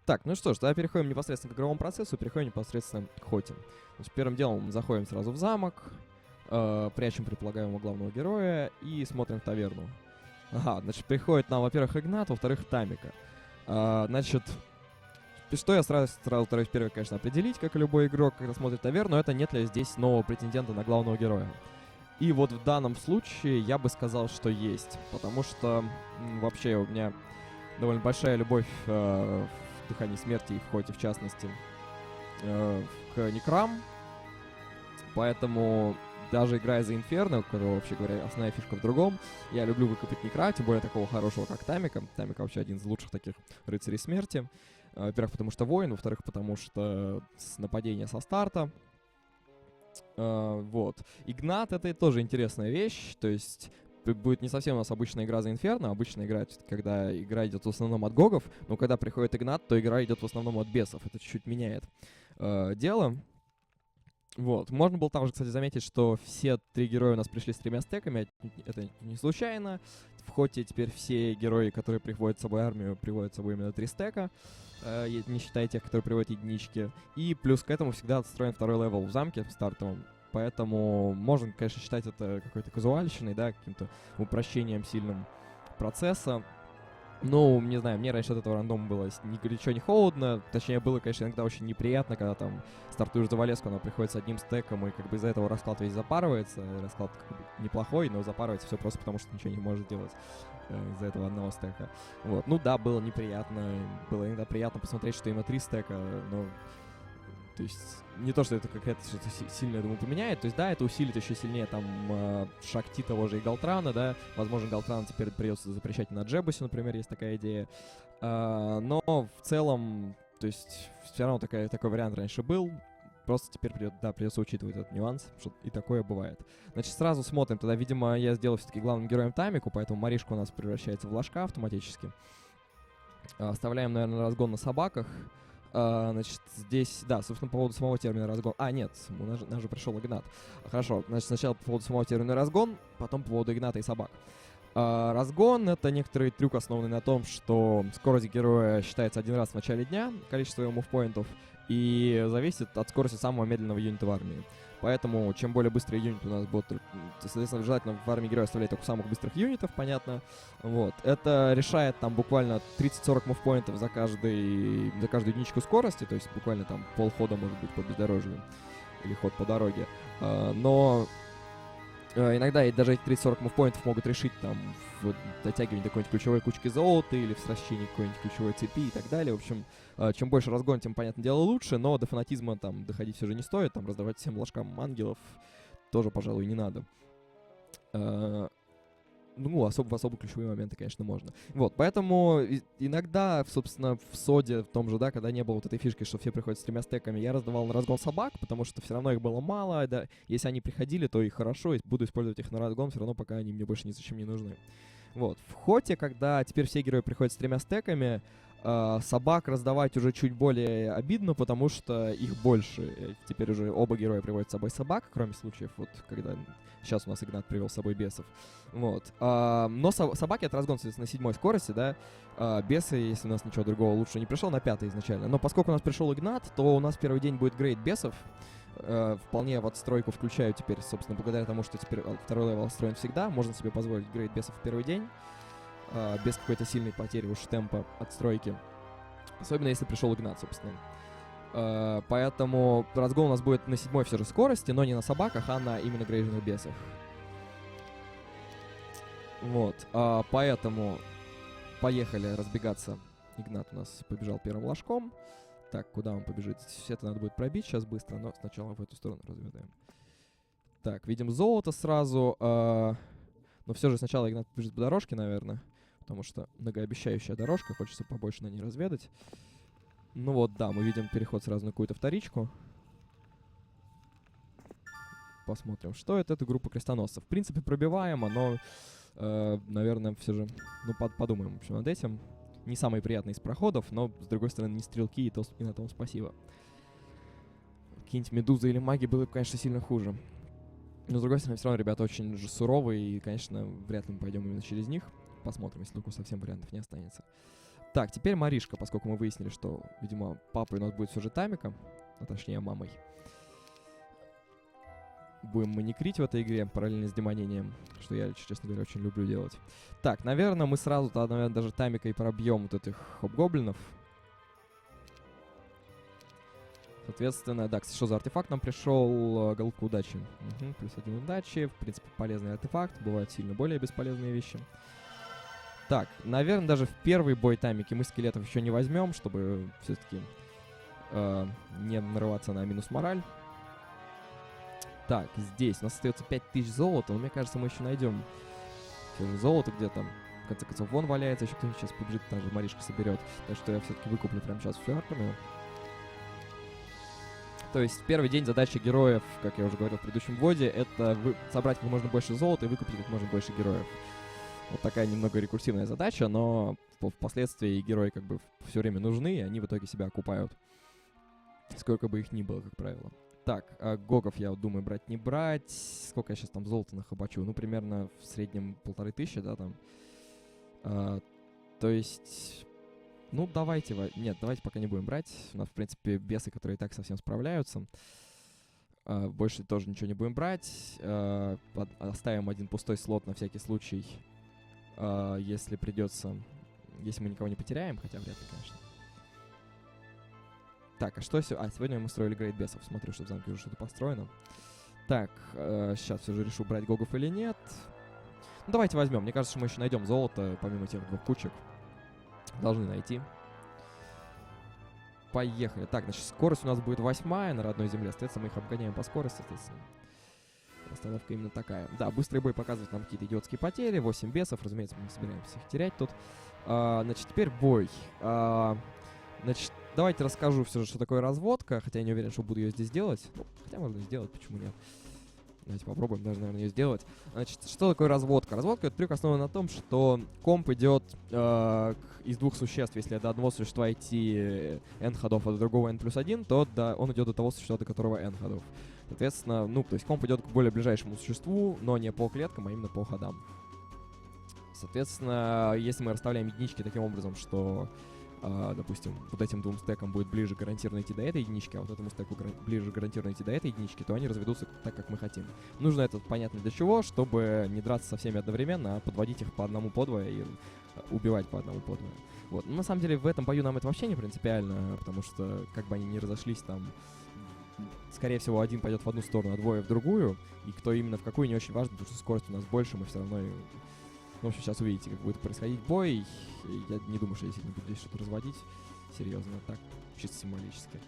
Так, ну что ж, тогда переходим непосредственно к игровому процессу, переходим непосредственно к хоте. Значит, первым делом мы заходим сразу в замок, прячем предполагаемого главного героя и смотрим таверну. Ага, значит, приходит нам, во-первых, Игнат, во-вторых, Тамика. Значит, что я сразу стараюсь первое, конечно, определить, как и любой игрок, когда смотрит таверну, это нет ли здесь нового претендента на главного героя. И вот в данном случае я бы сказал, что есть, потому что вообще у меня довольно большая любовь в Дыхании Смерти и в Хоте, в частности, к Некрам, поэтому даже играя за Инферно, у которого, вообще говоря, основная фишка в другом, я люблю выкупить Некра, тем более такого хорошего, как Тамика. Тамика вообще один из лучших таких рыцарей смерти. Во-первых, потому что воин, во-вторых, потому что с нападения со старта. Вот. Игнат — это тоже интересная вещь, то есть будет не совсем у нас обычная игра за Инферно, обычная игра, когда игра идет в основном от гогов, но когда приходит Игнат, то игра идет в основном от бесов. Это чуть-чуть меняет дело. Вот. Можно было также, кстати, заметить, что все три героя у нас пришли с 3 стеками. Это не случайно. В Хоте теперь все герои, которые приводят с собой армию, приводят с собой именно 3 стека, не считая тех, которые приводят единички. И плюс к этому всегда отстроен второй левел в замке в стартовом. Поэтому можно, конечно, считать это какой-то казуальщиной, да, каким-то упрощением сильным процесса. Ну, не знаю, мне раньше от этого рандома было ни горячо, ни холодно. Точнее, было, конечно, иногда очень неприятно, когда там стартуешь за Валеску, она приходит с одним стеком, и как бы из-за этого расклад весь запарывается. Расклад как бы неплохой, но запарывается все просто потому, что ничего не может делать из-за этого одного стека. Вот. Ну да, было неприятно. Было иногда приятно посмотреть, что има 3 стека, но... То есть не то, что это какая-то что-то сильное, думаю, поменяет. То есть да, это усилит еще сильнее там Шакти того же и Галтрана, да. Возможно, Галтрана теперь придется запрещать на Джебусе, например, есть такая идея. Но в целом, то есть все равно такой вариант раньше был. Просто теперь придется учитывать этот нюанс, что и такое бывает. Значит, сразу смотрим. Тогда, видимо, я сделал все-таки главным героем Тамику, поэтому Маришка у нас превращается в ложка автоматически. Оставляем, наверное, разгон на собаках. Значит, здесь, да, собственно, по поводу самого термина разгон. Нет, у нас же пришел Игнат. Хорошо, значит, сначала по поводу самого термина разгон, потом по поводу Игната и собак. Разгон — это некоторый трюк, основанный на том, что скорость героя считается один раз в начале дня, количество его мувпоинтов, и зависит от скорости самого медленного юнита в армии. Поэтому, чем более быстрый юнит у нас будет, соответственно, желательно в армии героя оставлять только самых быстрых юнитов, понятно. Вот. Это решает там буквально 30-40 мувпоинтов за каждую единичку скорости, то есть буквально там полхода может быть по бездорожью или ход по дороге. Но иногда и даже эти 30-40 мувпоинтов могут решить там в дотягивании до какой-нибудь ключевой кучки золота или в сращении какой-нибудь ключевой цепи и так далее. В общем, чем больше разгон, тем, понятное дело, лучше, но до фанатизма там доходить все же не стоит, там раздавать всем ложкам ангелов тоже, пожалуй, не надо. Ну, в особо ключевые моменты, конечно, можно. Вот, поэтому иногда, собственно, в Соде, в том же, да, когда не было вот этой фишки, что все приходят с 3 стеками, я раздавал на разгон собак, потому что все равно их было мало, да. Если они приходили, то и хорошо, и буду использовать их на разгон, все равно пока они мне больше ни зачем не нужны. Вот, в Хоте, когда теперь все герои приходят с 3 стеками, собак раздавать уже чуть более обидно, потому что их больше. Теперь уже оба героя приводят с собой собак, кроме случаев, вот, когда сейчас у нас Игнат привел с собой бесов. Вот. Но собаки — это разгон, соответственно, на 7 скорости, да. Бесы, если у нас ничего другого лучше не пришел, на 5 изначально. Но поскольку у нас пришел Игнат, то у нас первый день будет грейд бесов. Вполне в отстройку включаю теперь, собственно, благодаря тому, что теперь второй левел отстроен всегда. Можно себе позволить грейд бесов в первый день. Без какой-то сильной потери уж темпа отстройки. Особенно если пришел Игнат, собственно. Поэтому разгон у нас будет на 7 все же скорости, но не на собаках, а на именно грейженных бесах. Вот. Поэтому поехали разбегаться. Игнат у нас побежал первым ложком. Так, куда он побежит? Все это надо будет пробить сейчас быстро, но сначала в эту сторону разведаем. Так, видим золото сразу. Но все же сначала Игнат побежит по дорожке, наверное. Потому что многообещающая дорожка, хочется побольше на ней разведать. Ну вот, да, мы видим переход сразу на какую-то вторичку. Посмотрим, что это. Это группа крестоносцев. В принципе, пробиваемо, но, наверное, все же, ну, подумаем, в общем, над этим. Не самый приятный из проходов, но, с другой стороны, не стрелки, и на том спасибо. Какие-нибудь медузы или маги было бы, конечно, сильно хуже. Но, с другой стороны, все равно ребята очень же суровые, и, конечно, вряд ли мы пойдем именно через них. Посмотрим, если вдруг совсем вариантов не останется. Так, теперь Маришка, поскольку мы выяснили, что, видимо, папой у нас будет все же Тамика, а точнее мамой. Будем маникрить в этой игре параллельно с демонением, что я, честно говоря, очень люблю делать. Так, наверное, мы сразу, наверное, даже Тамика и пробьем вот этих хоб-гоблинов. Соответственно, да, что за артефакт нам пришел? Голубка удачи. Угу, +1 удачи. В принципе, полезный артефакт. Бывают сильно более бесполезные вещи. Так, наверное, даже в первый бой Тамики мы скелетов еще не возьмем, чтобы все-таки не нарываться на минус мораль. Так, здесь у нас остается 5000 золота, но мне кажется, мы еще найдем золото где-то. В конце концов, вон валяется, еще кто-нибудь сейчас побежит, даже Маришка соберет. Так что я все-таки выкуплю прямо сейчас всю армию. То есть в первый день задача героев, как я уже говорил в предыдущем вводе, это собрать как можно больше золота и выкупить как можно больше героев. Вот такая немного рекурсивная задача, но впоследствии герои как бы все время нужны, и они в итоге себя окупают. Сколько бы их ни было, как правило. Так, гогов я думаю брать не брать. Сколько я сейчас там золота нахабачу? Ну, примерно в среднем 1500, да, там. То есть... Ну, давайте... Нет, давайте пока не будем брать. У нас, в принципе, бесы, которые и так совсем справляются. Больше тоже ничего не будем брать. Оставим один пустой слот на всякий случай. Если придется... Если мы никого не потеряем, хотя вряд ли, конечно. Так, а что сегодня мы строили грейд бесов. Смотрю, что в замке уже что-то построено. Так, сейчас все же решу, брать гогов или нет. Ну, давайте возьмем. Мне кажется, что мы еще найдем золото, помимо тех двух кучек. Должны найти. Поехали. Так, значит, скорость у нас будет 8 на родной земле. Соответственно, мы их обгоняем по скорости, соответственно. Расстановка именно такая. Да, быстрый бой показывает нам какие-то идиотские потери. 8 бесов. Разумеется, мы не собираемся их терять тут. Значит, теперь бой. Значит, давайте расскажу все же, что такое разводка. Хотя я не уверен, что буду ее здесь делать. Ну, хотя можно сделать, почему нет. Давайте попробуем даже, наверное, ее сделать. Значит, что такое разводка? Разводка — это трюк, основан на том, что комп идет из двух существ. Если до одного существа идти n ходов, а до другого n+1, то он идет до того существа, до которого n ходов. Соответственно, ну, то есть комп идет к более ближайшему существу, но не по клеткам, а именно по ходам. Соответственно, если мы расставляем единички таким образом, что... допустим, вот этим двум стекам будет ближе гарантированно идти до этой единички, а вот этому стеку ближе гарантированно идти до этой единички, то они разведутся так, как мы хотим. Нужно это понятно для чего, чтобы не драться со всеми одновременно, а подводить их по одному подвое и убивать по одному подвое. Вот. Но на самом деле в этом бою нам это вообще не принципиально, потому что как бы они ни разошлись там, скорее всего, один пойдет в одну сторону, а двое в другую, и кто именно в какую, не очень важно, потому что скорость у нас больше, мы все равно... В общем, сейчас увидите, как будет происходить бой. Я не думаю, что я буду здесь что-то разводить. Серьезно, так, чисто символически.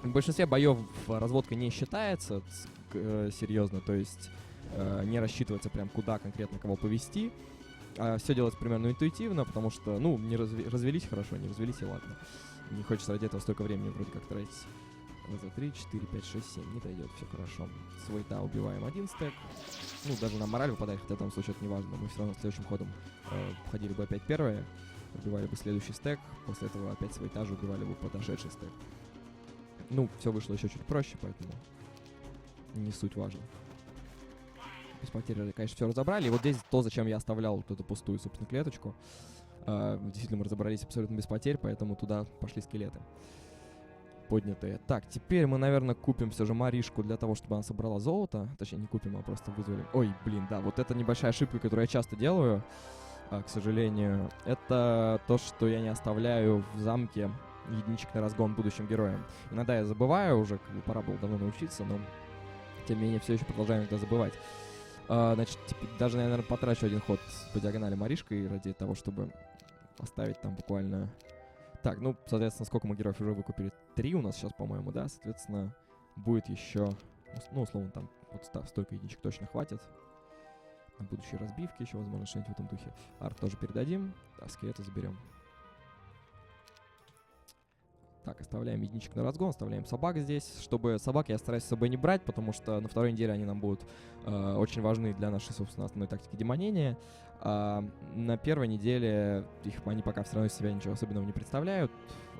В большинстве боев разводка не считается серьезно, то есть не рассчитывается прям куда конкретно кого повести. Все делается примерно интуитивно, потому что, ну, не развелись хорошо, не развелись и ладно. Не хочется ради этого столько времени вроде как тратить. 1, 2, 3, 4, 5, 6, 7. Не дойдет, все хорошо. С вейта убиваем один стек. Ну, даже на мораль выпадает, хотя в этом случае это не важно. Мы все равно следующим ходом входили бы опять первое, убивали бы следующий стек, после этого опять с вейта же убивали бы подошедший стек. Ну, все вышло еще чуть проще, поэтому не суть важно. Без потерь, конечно, все разобрали. И вот здесь то, зачем я оставлял вот эту пустую, собственно, клеточку. Действительно, мы разобрались абсолютно без потерь, поэтому туда пошли скелеты. Поднятые. Так, теперь мы, наверное, купим все же Маришку для того, чтобы она собрала золото. Точнее, не купим, а просто вызвали. Ой, блин, да, вот это небольшая ошибка, которую я часто делаю, к сожалению. Это то, что я не оставляю в замке единичек на разгон будущим героям. Иногда я забываю уже, как бы пора было давно научиться, но тем не менее все еще продолжаем иногда забывать. Значит, даже, наверное, потрачу один ход по диагонали Маришкой ради того, чтобы оставить там буквально... Так, ну, соответственно, сколько мы героев уже выкупили? 3 у нас сейчас, по-моему, да? Соответственно, будет еще... Ну, условно, там вот столько единичек точно хватит. На будущие разбивки еще, возможно, что-нибудь в этом духе. Арт тоже передадим, а скелеты заберем. Так, оставляем единичек на разгон, оставляем собак здесь. Чтобы собак я стараюсь с собой не брать, потому что на второй неделе они нам будут очень важны для нашей, собственно, основной тактики демонения. На первой неделе они пока все равно из себя ничего особенного не представляют,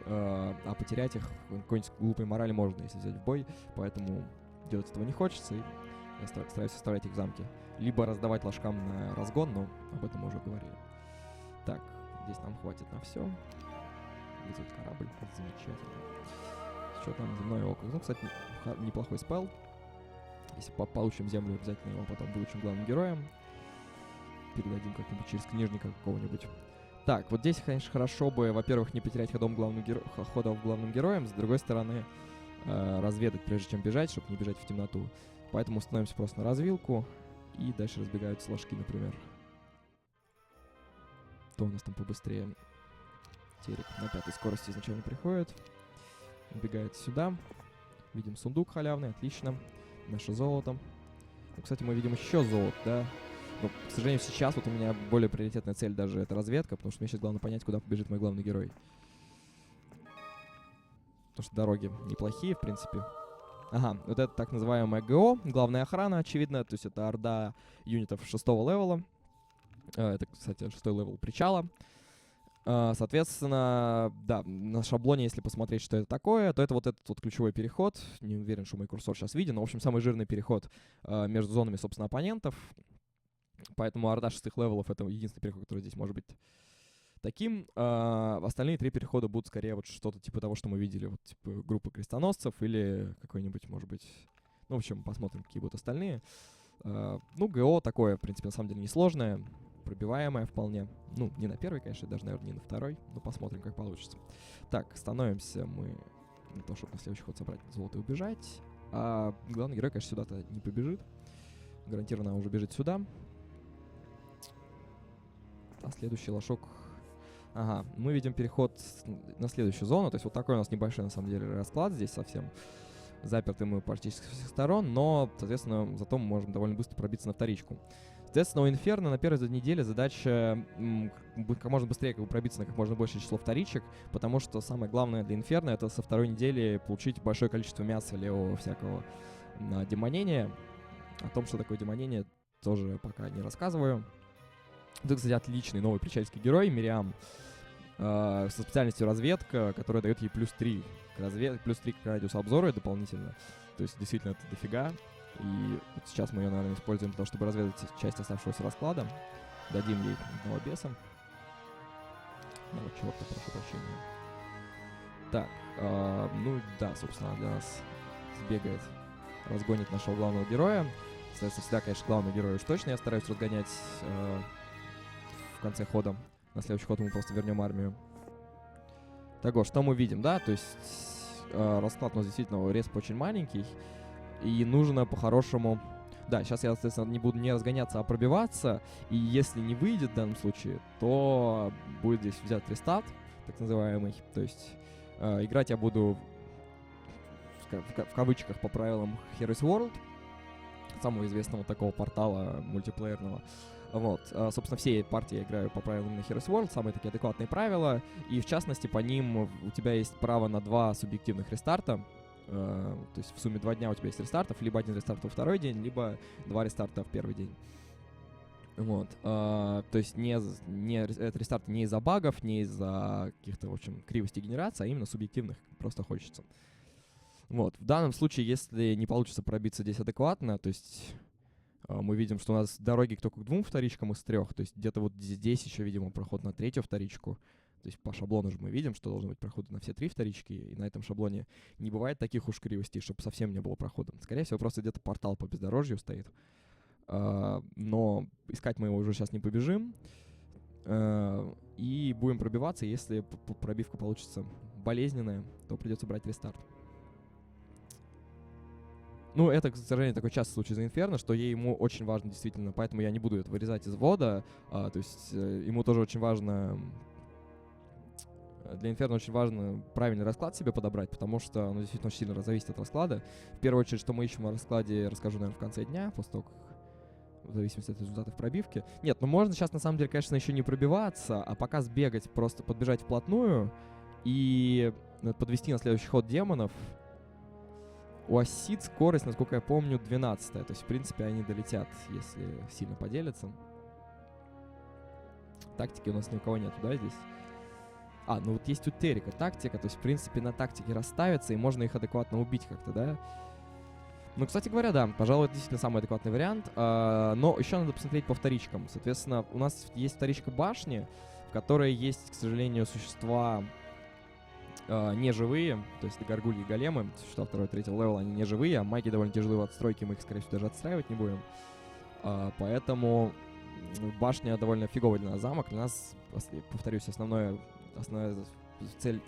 а потерять их какой-нибудь глупой морали можно, если взять в бой, поэтому делать этого не хочется, и я стараюсь оставлять их в замке. Либо раздавать ложкам на разгон, но об этом мы уже говорили. Так, здесь нам хватит на все. Вызовет корабль. Замечательно. Что там? Земное око. Ну, кстати, неплохой спелл. Если получим землю, обязательно его потом выучим главным героем. Передадим как-нибудь через книжника какого-нибудь. Так, вот здесь, конечно, хорошо бы, во-первых, не потерять ходов главным героем, с другой стороны, разведать, прежде чем бежать, чтобы не бежать в темноту. Поэтому установимся просто на развилку, и дальше разбегаются ложки, например. Кто у нас там побыстрее? Терек на 5-й скорости изначально приходит. Убегает сюда. Видим сундук халявный, отлично. Наше золото. Ну, кстати, мы видим еще золото, да? Но, к сожалению, сейчас вот у меня более приоритетная цель даже это разведка, потому что мне сейчас главное понять, куда побежит мой главный герой. Потому что дороги неплохие, в принципе. Ага, вот это так называемая ГО, главная охрана, очевидно. То есть это орда юнитов 6-го левела. Это, кстати, 6-й левел причала. Соответственно, да, на шаблоне, если посмотреть, что это такое, то это вот этот вот ключевой переход. Не уверен, что мой курсор сейчас виден, но, в общем, самый жирный переход между зонами, собственно, оппонентов. Поэтому орда 6-х левелов — это единственный переход, который здесь может быть таким. Остальные 3 перехода будут скорее вот что-то типа того, что мы видели. Вот типа группа крестоносцев или какой-нибудь, может быть... Ну, в общем, посмотрим, какие будут остальные. Ну, ГО такое, в принципе, на самом деле несложное, пробиваемое вполне. Ну, не на первый, конечно, даже, наверное, не на второй. Но посмотрим, как получится. Так, становимся мы на то, чтобы на следующий ход собрать золото и убежать. А главный герой, конечно, сюда-то не побежит. Гарантированно уже бежит сюда. А следующий лошок... Ага, мы видим переход на следующую зону. То есть вот такой у нас небольшой, на самом деле, расклад здесь совсем. Заперты мы практически со всех сторон, но, соответственно, зато мы можем довольно быстро пробиться на вторичку. Соответственно, у Инферно на первой неделе задача как можно быстрее пробиться на как можно большее число вторичек, потому что самое главное для Инферно — это со второй недели получить большое количество мяса, левого всякого на демонение. О том, что такое демонение, тоже пока не рассказываю. Это, кстати, отличный новый причальский герой, Мириам, со специальностью разведка, которая дает ей +3 к радиусу обзора дополнительно. То есть, действительно, это дофига. И вот сейчас мы ее, наверное, используем для того, чтобы разведать часть оставшегося расклада. Дадим ей одного беса. Ну, вот черта, прошу прощения. Так, ну да, собственно, для нас сбегает, разгонит нашего главного героя. Соответственно, всегда, конечно, главного героя уж точно я стараюсь разгонять в конце хода. На следующий ход мы просто вернем армию. Так вот, что мы видим, да? То есть расклад у нас действительно респ очень маленький. И нужно по-хорошему... Да, сейчас я, соответственно, не буду не разгоняться, а пробиваться. И если не выйдет в данном случае, то будет здесь взят рестарт, так называемый. То есть играть я буду в кавычках по правилам Heroes World, самого известного такого портала мультиплеерного. Вот, собственно, все партии я играю по правилам на Heroes World, самые такие адекватные правила, и в частности по ним у тебя есть право на 2 субъективных рестарта, то есть в сумме 2 дня у тебя есть рестартов, либо 1 рестарт во второй день, либо 2 рестарта в первый день. Вот, то есть это рестарты не из-за багов, не из-за каких-то, в общем, кривостей генерации, а именно субъективных, просто хочется. Вот, в данном случае, если не получится пробиться здесь адекватно, то есть мы видим, что у нас дороги только к 2 вторичкам из 3, то есть где-то вот здесь еще, видимо, проход на 3-ю вторичку. То есть по шаблону же мы видим, что должны быть проходы на все 3 вторички, и на этом шаблоне не бывает таких уж кривостей, чтобы совсем не было прохода. Скорее всего, просто где-то портал по бездорожью стоит. Но искать мы его уже сейчас не побежим. И будем пробиваться. Если пробивка получится болезненная, то придется брать рестарт. Ну, это, к сожалению, такой частый случай за Инферно, что ему очень важно действительно, поэтому я не буду это вырезать из ввода. То есть ему тоже очень важно... Для Инферно очень важно правильный расклад себе подобрать, потому что он действительно очень сильно зависит от расклада. В первую очередь, что мы ищем в раскладе, расскажу, наверное, в конце дня, после того, как в зависимости от результатов пробивки. Нет, ну можно сейчас, на самом деле, конечно, еще не пробиваться, а пока сбегать, просто подбежать вплотную и подвести на следующий ход демонов. У Ассид скорость, насколько я помню, 12-я. То есть, в принципе, они долетят, если сильно поделятся. Тактики у нас ни у кого нету, да, здесь? Ну вот есть у Терека тактика, то есть, в принципе, на тактике расставиться, и можно их адекватно убить как-то, да? Ну, кстати говоря, да, пожалуй, это действительно самый адекватный вариант. Но еще надо посмотреть по вторичкам. Соответственно, у нас есть вторичка башни. в которой есть, к сожалению, существа неживые, то есть горгульи и големы, существа 2-3 левела, они неживые, а маги довольно тяжелые в отстройке, мы их, скорее всего, даже отстраивать не будем. Поэтому башня довольно фиговый для нас замок. Для нас, повторюсь, основная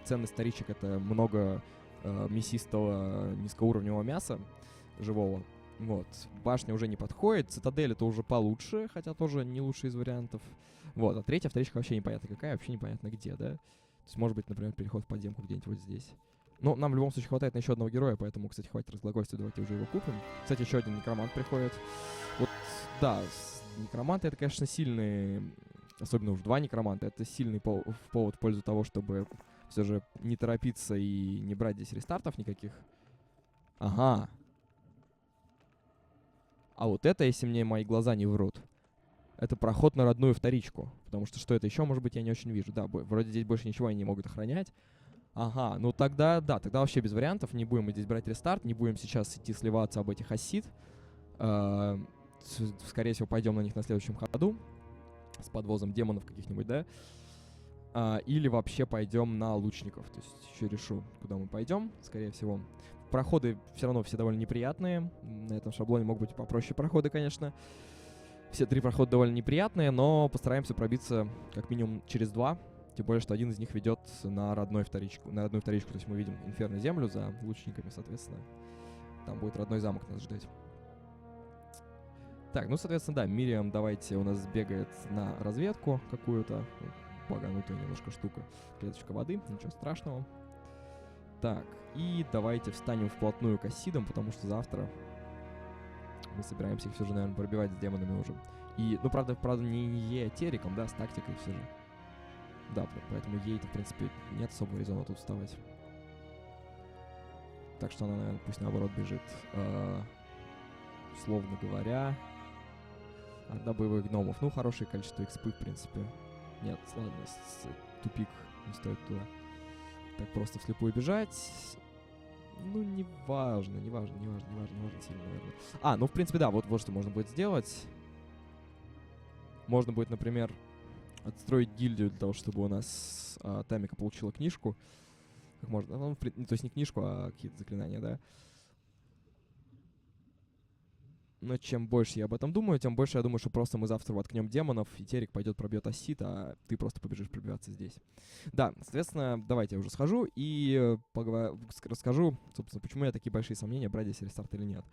ценность вторичек — это много мясистого низкоуровневого мяса живого. Вот. Башня уже не подходит, цитадель это уже получше, хотя тоже не лучший из вариантов. Вот, а третья вторичка вообще непонятно какая, вообще непонятно где, да? То есть, может быть, например, переход в подземку где-нибудь вот здесь. Но нам в любом случае хватает на еще одного героя, поэтому, кстати, хватит разглагольствовать, давайте уже его купим. Кстати, еще один некромант приходит. Вот, да, некроманты — это, конечно, сильные, особенно уж 2 некроманта, это сильный повод в пользу того, чтобы все же не торопиться и не брать здесь рестартов никаких. Ага. А вот это, если мне мои глаза не врут, это проход на родную вторичку. Потому что это еще, может быть, я не очень вижу. Да, вроде здесь больше ничего они не могут охранять. Ага, ну тогда, да, тогда вообще без вариантов. Не будем мы здесь брать рестарт, не будем сейчас идти сливаться об этих ассид. Скорее всего, пойдем на них на следующем ходу. С подвозом демонов каких-нибудь, да? Или вообще пойдем на лучников. То есть еще решу, куда мы пойдем, скорее всего. Проходы все равно все довольно неприятные. На этом шаблоне могут быть и попроще проходы, конечно. Все 3 прохода довольно неприятные, но постараемся пробиться как минимум через 2. Тем более, что один из них ведет на родную вторичку. То есть мы видим Инферно землю за лучниками, соответственно. Там будет родной замок нас ждать. Так, ну, соответственно, да, Мириам, давайте, у нас бегает на разведку какую-то. Баганутая немножко штука. Клеточка воды, ничего страшного. Так, и давайте встанем вплотную к ассидам, потому что завтра мы собираемся их все же, наверное, пробивать с демонами уже. И, ну, правда, не ей, а териком, да, с тактикой все же. Да, поэтому ей-то, в принципе, нет особого резона тут вставать. Так что она, наверное, пусть наоборот бежит. Условно говоря, орда боевых гномов. Ну, хорошее количество экспы, в принципе. Нет, ладно, тупик, не стоит туда так просто вслепую бежать. Ну, неважно сильно, наверное. Ну, в принципе, да, вот что можно будет сделать. Можно будет, например, отстроить гильдию для того, чтобы у нас Тамика получила книжку. Как можно, ну, то есть не книжку, а какие-то заклинания, да. Но чем больше я об этом думаю, тем больше я думаю, что просто мы завтра воткнем демонов, и Терек пойдет пробьет ассит, а ты просто побежишь пробиваться здесь. Да, соответственно, давайте я уже схожу и расскажу, собственно, почему у меня такие большие сомнения, брать здесь рестарт или нет.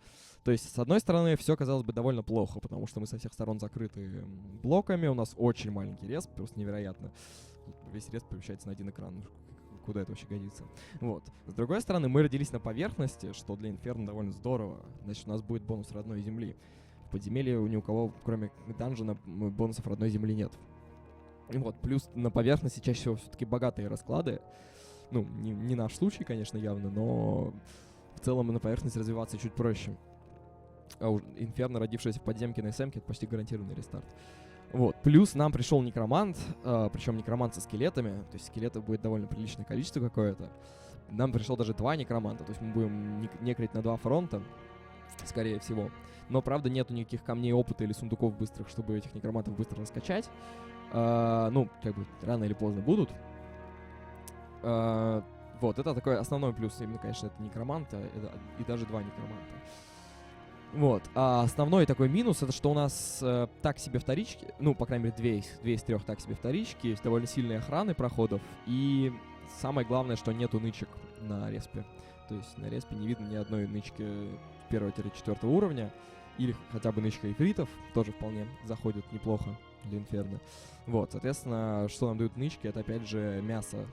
То есть, с одной стороны, все казалось бы довольно плохо, потому что мы со всех сторон закрыты блоками, у нас очень маленький респ, просто невероятно. Весь респ помещается на один экран. Куда это вообще годится. Вот. С другой стороны, мы родились на поверхности, что для Инферно довольно здорово. Значит, у нас будет бонус родной земли. В подземелье ни у кого, кроме данжена, бонусов родной земли нет. И вот, плюс на поверхности чаще всего все-таки богатые расклады. Ну, не наш случай, конечно, явно, но в целом на поверхности развиваться чуть проще. А уж Инферно, родившаяся в подземке на СМке, это почти гарантированный рестарт. Вот. Плюс нам пришел некромант, причем некромант со скелетами, то есть скелетов будет довольно приличное количество какое-то. Нам пришел даже 2 некроманта, то есть мы будем некрить на 2 фронта, скорее всего. Но, правда, нету никаких камней опыта или сундуков быстрых, чтобы этих некромантов быстро раскачать. Ну, как бы, рано или поздно будут. Вот, это такой основной плюс, именно, конечно, это некроманта, и даже 2 некроманта. Вот. А основной такой минус — это что у нас так себе вторички, ну, по крайней мере, 2 из 3 так себе вторички, есть довольно сильные охраны проходов, и самое главное, что нету нычек на респе. То есть на респе не видно ни одной нычки 1-4 уровня, или хотя бы нычка эфритов, тоже вполне заходит неплохо для Инферно. Вот, соответственно, что нам дают нычки, это опять же мясо.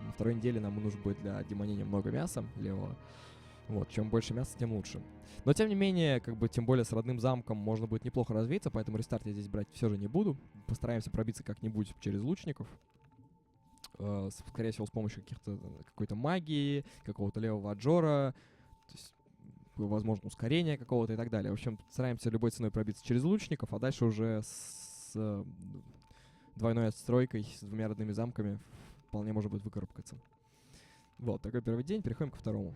На второй неделе нам нужно будет для демонения много мяса левого. Вот, чем больше мяса, тем лучше. Но, тем не менее, как бы, тем более с родным замком можно будет неплохо развиться, поэтому рестарт я здесь брать все же не буду. Постараемся пробиться как-нибудь через лучников. Скорее всего, с помощью какой-то магии, какого-то левого аджора, то есть, возможно, ускорения какого-то и так далее. В общем, стараемся любой ценой пробиться через лучников, а дальше уже с двойной отстройкой, с 2 родными замками вполне может быть выкарабкаться. Вот, такой первый день, переходим ко второму.